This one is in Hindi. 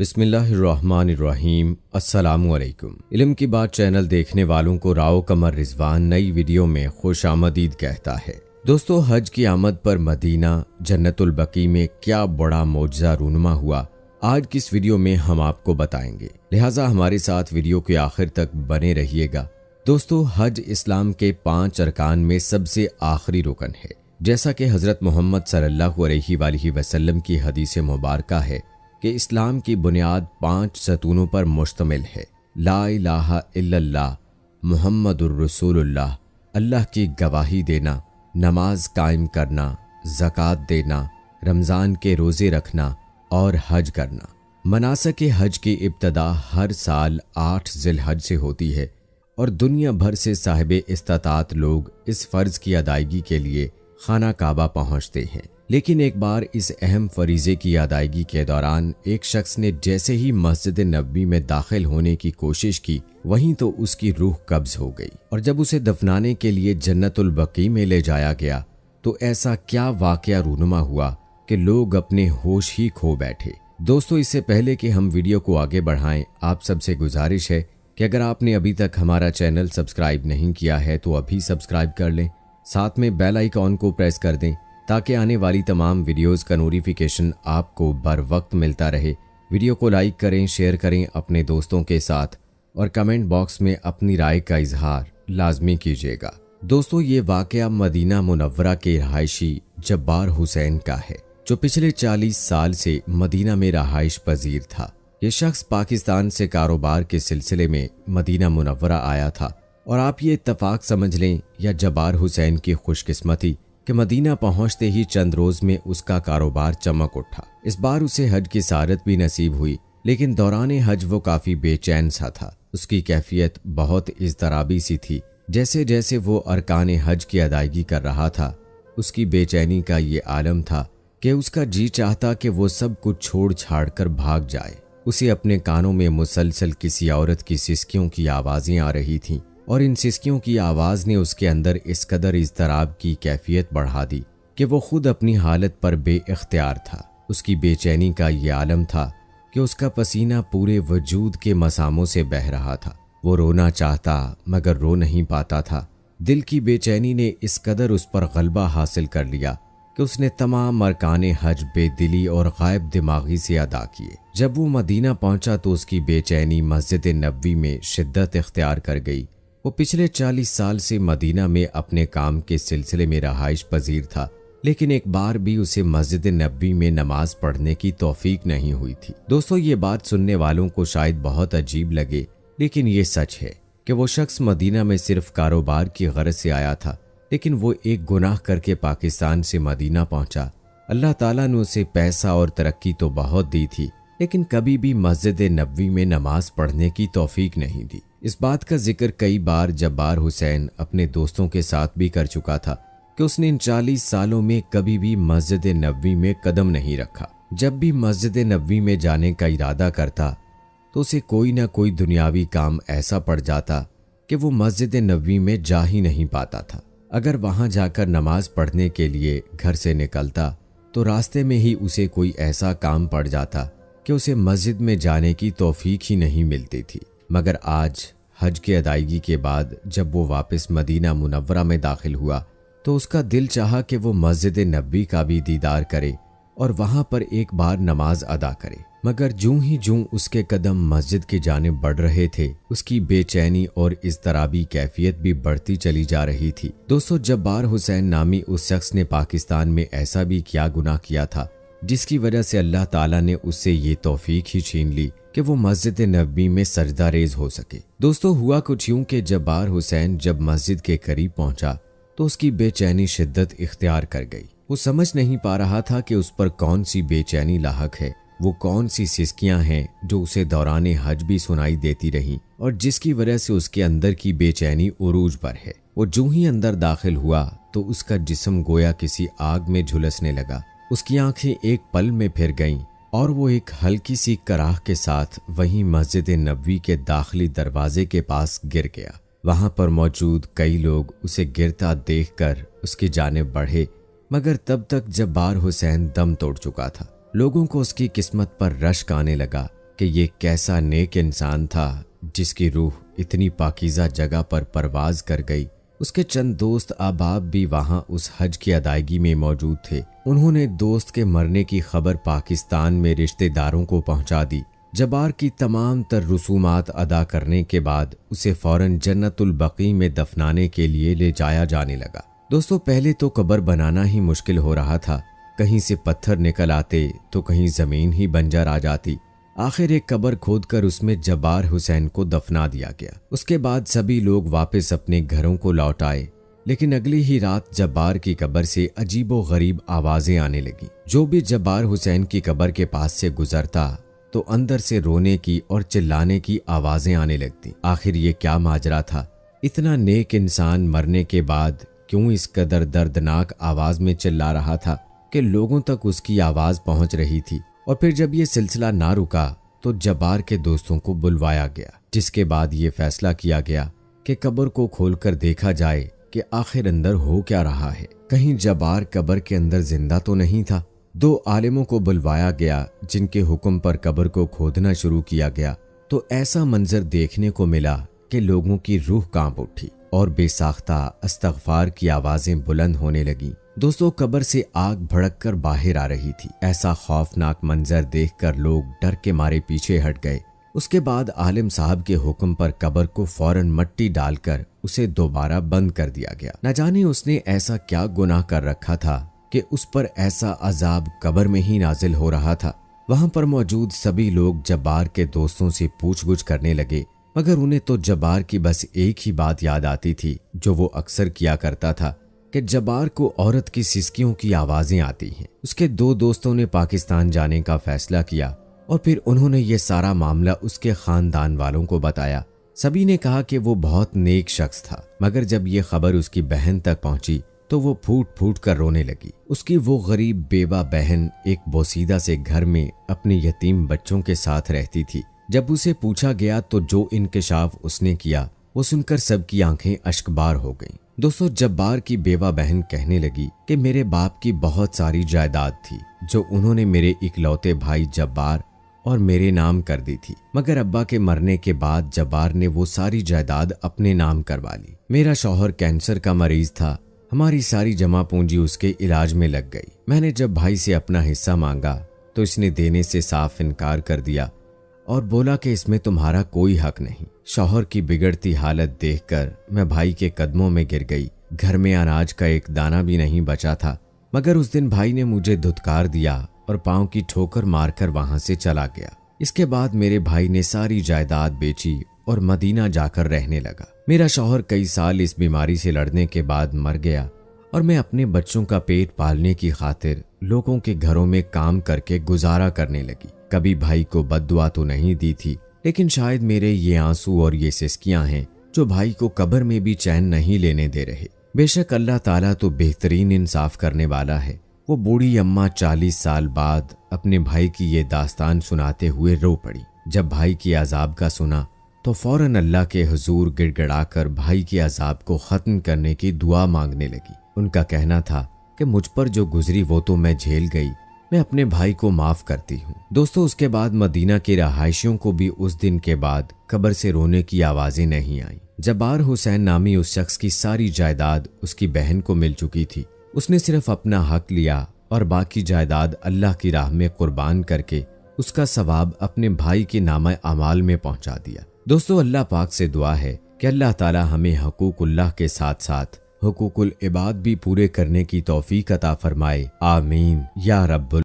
बिस्मिल्लाहिर्रहमानिर्रहीम। अस्सलामुअलैकुम। इल्म की बात चैनल देखने वालों को राव कमर रिजवान नई वीडियो में खुश आमदीद कहता है। दोस्तों, हज की आमद पर मदीना जन्नतुल बकी में क्या बड़ा मौजज़ा रूनुमा हुआ, आज की इस वीडियो में हम आपको बताएंगे। लिहाजा हमारे साथ वीडियो के आखिर तक बने रहिएगा। दोस्तों, हज इस्लाम के 5 अरकान में सबसे आखिरी रुकन है। जैसा कि हज़रत मोहम्मद सल्लल्लाहु अलैहि वसल्लम की हदीस मुबारका है कि इस्लाम की बुनियाद 5 सतूनों पर मुश्तमिल है। ला इलाहा इल्लल्लाह मुहम्मदुर रसूलुल्लाह, अल्लाह की गवाही देना, नमाज कायम करना, ज़कात देना, रमज़ान के रोज़े रखना और हज करना। मनासिक हज की इब्तदा हर साल 8 ज़िलहज से होती है और दुनिया भर से साहिबे इस्तात लोग इस फ़र्ज़ की अदायगी के लिए खाना काबा पहुँचते हैं। लेकिन एक बार इस अहम फरीज़े की अदायगी के दौरान एक शख्स ने जैसे ही मस्जिद नबवी में दाखिल होने की कोशिश की, वहीं तो उसकी रूह कब्ज़ हो गई और जब उसे दफनाने के लिए जन्नतुल बकी में ले जाया गया तो ऐसा क्या वाक़या रूनुमा हुआ कि लोग अपने होश ही खो बैठे। दोस्तों, इससे पहले कि हम वीडियो को आगे बढ़ाएं, आप सबसे गुजारिश है कि अगर आपने अभी तक हमारा चैनल सब्सक्राइब नहीं किया है तो अभी सब्सक्राइब कर लें, साथ में बेल आइकॉन को प्रेस कर दें ताकि आने वाली तमाम वीडियोस का नोटिफिकेशन आपको बर वक्त मिलता रहे। वीडियो को लाइक करें, शेयर करें अपने दोस्तों के साथ और कमेंट बॉक्स में अपनी राय का इजहार लाजमी कीजिएगा। दोस्तों, ये वाक़या मदीना मुनव्वरा के रहायशी जब्बार हुसैन का है, जो पिछले 40 साल से मदीना में रहाइश पजीर था। ये शख्स पाकिस्तान से कारोबार के सिलसिले में मदीना मुनव्वरा आया था और आप ये इत्तफाक समझ लें या जब्बार हुसैन की खुशकिस्मती कि मदीना पहुंचते ही चंद रोज में उसका कारोबार चमक उठा। इस बार उसे हज की सारत भी नसीब हुई, लेकिन दौरान हज वो काफी बेचैन सा था। उसकी कैफियत बहुत इज़्तिराबी सी थी। जैसे जैसे वो अरकान हज की अदायगी कर रहा था, उसकी बेचैनी का ये आलम था कि उसका जी चाहता कि वो सब कुछ छोड़ छाड़ कर भाग जाए। उसे अपने कानों में मुसलसल किसी औरत की सिसकियों की आवाज़ें आ रही थीं और इन सिसकियों की आवाज़ ने उसके अंदर इस कदर इज़्तिराब की कैफियत बढ़ा दी कि वो खुद अपनी हालत पर बेइख्तियार था। उसकी बेचैनी का ये आलम था कि उसका पसीना पूरे वजूद के मसामों से बह रहा था। वो रोना चाहता मगर रो नहीं पाता था। दिल की बेचैनी ने इस कदर उस पर गलबा हासिल कर लिया कि उसने तमाम अरकान हज बेदिली और गायब दिमागी से अदा किए। जब वो मदीना पहुंचा तो उसकी बेचैनी मस्जिद नबवी में शिद्दत इख्तियार कर गई। वो पिछले 40 साल से मदीना में अपने काम के सिलसिले में रहाइश पजीर था, लेकिन एक बार भी उसे मस्जिद नबवी में नमाज पढ़ने की तौफीक नहीं हुई थी। दोस्तों, ये बात सुनने वालों को शायद बहुत अजीब लगे, लेकिन ये सच है कि वो शख्स मदीना में सिर्फ कारोबार की गरज से आया था, लेकिन वो एक गुनाह करके पाकिस्तान से मदीना पहुंचा। अल्लाह ताला ने उसे पैसा और तरक्की तो बहुत दी थी, लेकिन कभी भी मस्जिद नबवी में नमाज पढ़ने की तौफीक नहीं दी। इस बात का जिक्र कई बार जब्बार हुसैन अपने दोस्तों के साथ भी कर चुका था कि उसने इन 40 सालों में कभी भी मस्जिद नबवी में कदम नहीं रखा। जब भी मस्जिद नबवी में जाने का इरादा करता तो उसे कोई ना कोई दुनियावी काम ऐसा पड़ जाता कि वो मस्जिद नबवी में जा ही नहीं पाता था। अगर वहां जाकर नमाज पढ़ने के लिए घर से निकलता तो रास्ते में ही उसे कोई ऐसा काम पड़ जाता कि उसे मस्जिद में जाने की तौफीक ही नहीं मिलती थी। मगर आज हज की अदायगी के बाद जब वो वापस मदीना मुनव्वरा में दाखिल हुआ तो उसका दिल चाहा कि वो मस्जिद नबवी का भी दीदार करे और वहां पर एक बार नमाज अदा करे। मगर जूं उसके कदम मस्जिद की जानिब बढ़ रहे थे, उसकी बेचैनी और इज़्तिराबी कैफियत भी बढ़ती चली जा रही थी। दोस्तों, जब्बार हुसैन नामी उस शख्स ने पाकिस्तान में ऐसा भी क्या गुनाह किया था जिसकी वजह से अल्लाह ताला ने उससे ये तौफीक ही छीन ली कि वो मस्जिद नबवी में सजदा रेज हो सके। दोस्तों, हुआ कुछ यूं कि जब्बार हुसैन जब मस्जिद के करीब पहुंचा तो उसकी बेचैनी शिद्दत इख्तियार कर गई। वो समझ नहीं पा रहा था कि उस पर कौन सी बेचैनी लाहक है, वो कौन सी सिसकियां हैं जो उसे दौरान हज भी सुनाई देती रहीं और जिसकी वजह से उसके अंदर की बेचैनी उरूज पर है। वो जूं ही अंदर दाखिल हुआ तो उसका जिस्म गोया किसी आग में झुलसने लगा। उसकी आंखें एक पल में फिर गईं और वो एक हल्की सी कराह के साथ वहीं मस्जिद नबवी के दाखिली दरवाजे के पास गिर गया। वहां पर मौजूद कई लोग उसे गिरता देखकर उसकी जानिब बढ़े, मगर तब तक जब्बार हुसैन दम तोड़ चुका था। लोगों को उसकी किस्मत पर रश्क आने लगा कि कि ये कैसा नेक इंसान था जिसकी रूह इतनी पाकीज़ा जगह पर परवाज कर गई। उसके चंद दोस्त अहबाब भी वहां उस हज की अदायगी में मौजूद थे। उन्होंने दोस्त के मरने की खबर पाकिस्तान में रिश्तेदारों को पहुंचा दी। जब्बार की तमाम तर रसूमात अदा करने के बाद उसे फौरन जन्नतुल बकी में दफनाने के लिए ले जाया जाने लगा। दोस्तों, पहले तो कब्र बनाना ही मुश्किल हो रहा था। कहीं से पत्थर निकल आते तो कहीं जमीन ही बंजर आ जाती। आखिर एक कब्र खोदकर उसमें जब्बार हुसैन को दफना दिया गया। उसके बाद सभी लोग वापस अपने घरों को लौट आए, लेकिन अगली ही रात जब्बार की कब्र से अजीबो गरीब आवाजें आने लगी। जो भी जब्बार हुसैन की कब्र के पास से गुजरता तो अंदर से रोने की और चिल्लाने की आवाजें आने लगती। आखिर ये क्या माजरा था? इतना नेक इंसान मरने के बाद क्यों इस कदर दर्दनाक आवाज में चिल्ला रहा था कि लोगों तक उसकी आवाज पहुंच रही थी। और फिर जब ये सिलसिला ना रुका तो जब्बार के दोस्तों को बुलवाया गया, जिसके बाद ये फैसला किया गया कि कब्र को खोलकर देखा जाए कि आखिर अंदर हो क्या रहा है। कहीं जब्बार कब्र के अंदर जिंदा तो नहीं था। 2 आलिमों को बुलवाया गया, जिनके हुक्म पर कब्र को खोदना शुरू किया गया तो ऐसा मंजर देखने को मिला कि लोगों की रूह कांप उठी और बेसाख्ता इस्तग़फ़ार की आवाजें बुलंद होने लगी। दोस्तों, कब्र से आग भड़क कर बाहर आ रही थी। ऐसा खौफनाक मंजर देखकर लोग डर के मारे पीछे हट गए। उसके बाद आलिम साहब के हुक्म पर कब्र को फौरन मट्टी डालकर उसे दोबारा बंद कर दिया गया। न जाने उसने ऐसा क्या गुनाह कर रखा था कि उस पर ऐसा अजाब कब्र में ही नाजिल हो रहा था। वहां पर मौजूद सभी लोग जब्बार के दोस्तों से पूछगुछ करने लगे, मगर उन्हें तो जब्बार की बस एक ही बात याद आती थी जो वो अक्सर किया करता था कि जब्बार को औरत की सिसकियों की आवाजें आती हैं। उसके 2 दोस्तों ने पाकिस्तान जाने का फैसला किया और फिर उन्होंने ये सारा मामला उसके खानदान वालों को बताया। सभी ने कहा कि वो बहुत नेक शख्स था, मगर जब ये खबर उसकी बहन तक पहुंची तो वो फूट फूट कर रोने लगी। उसकी वो गरीब बेवा बहन एक बोसीदा से घर में अपने यतीम बच्चों के साथ रहती थी। जब उसे पूछा गया तो जो इंकशाफ उसने किया वो सुनकर सबकी आंखें अश्कबार हो गईं। दोस्तों, जब्बार की बेवा बहन कहने लगी कि मेरे बाप की बहुत सारी जायदाद थी जो उन्होंने मेरे इकलौते भाई जब्बार और मेरे नाम कर दी थी, मगर अब्बा के मरने के बाद जब्बार ने वो सारी जायदाद अपने नाम करवा ली। मेरा शौहर कैंसर का मरीज था, हमारी सारी जमा पूंजी उसके इलाज में लग गई। मैंने जब भाई से अपना हिस्सा मांगा तो इसने देने से साफ इनकार कर दिया और बोला कि इसमें तुम्हारा कोई हक नहीं। शौहर की बिगड़ती हालत देखकर मैं भाई के कदमों में गिर गई। घर में अनाज का एक दाना भी नहीं बचा था, मगर उस दिन भाई ने मुझे धुतकार दिया और पांव की ठोकर मारकर वहां से चला गया। इसके बाद मेरे भाई ने सारी जायदाद बेची और मदीना जाकर रहने लगा। मेरा शौहर कई साल इस बीमारी से लड़ने के बाद मर गया और मैं अपने बच्चों का पेट पालने की खातिर लोगों के घरों में काम करके गुजारा करने लगी। कभी भाई को बद्दुआ तो नहीं दी थी, लेकिन शायद मेरे ये आंसू और ये सिसकियां हैं जो भाई को कब्र में भी चैन नहीं लेने दे रहे। बेशक अल्लाह ताला तो बेहतरीन इंसाफ करने वाला है। वो बूढ़ी अम्मा 40 साल बाद अपने भाई की ये दास्तान सुनाते हुए रो पड़ी। जब भाई की अजाब का सुना तो फौरन अल्लाह के हुजूर गिड़गिड़ाकर भाई के अजाब को खत्म करने की दुआ मांगने लगी। उनका कहना था कि मुझ पर जो गुजरी वो तो मैं झेल गई, मैं अपने भाई को माफ करती हूँ। दोस्तों, उसके बाद मदीना के रहायशियों को भी उस दिन के बाद कब्र से रोने की आवाजें नहीं आई। जब्बार हुसैन नामी उस शख्स की सारी जायदाद उसकी बहन को मिल चुकी थी। उसने सिर्फ अपना हक लिया और बाकी जायदाद अल्लाह की राह में कुर्बान करके उसका सवाब अपने भाई के नामा अमाल में पहुंचा दिया। दोस्तों, अल्लाह पाक से दुआ है कि अल्लाह ताला हमें हकूकुल्लाह के साथ साथ हुकूकुल इबाद भी पूरे करने की तौफीक अता फरमाए। आमीन या रब्बुल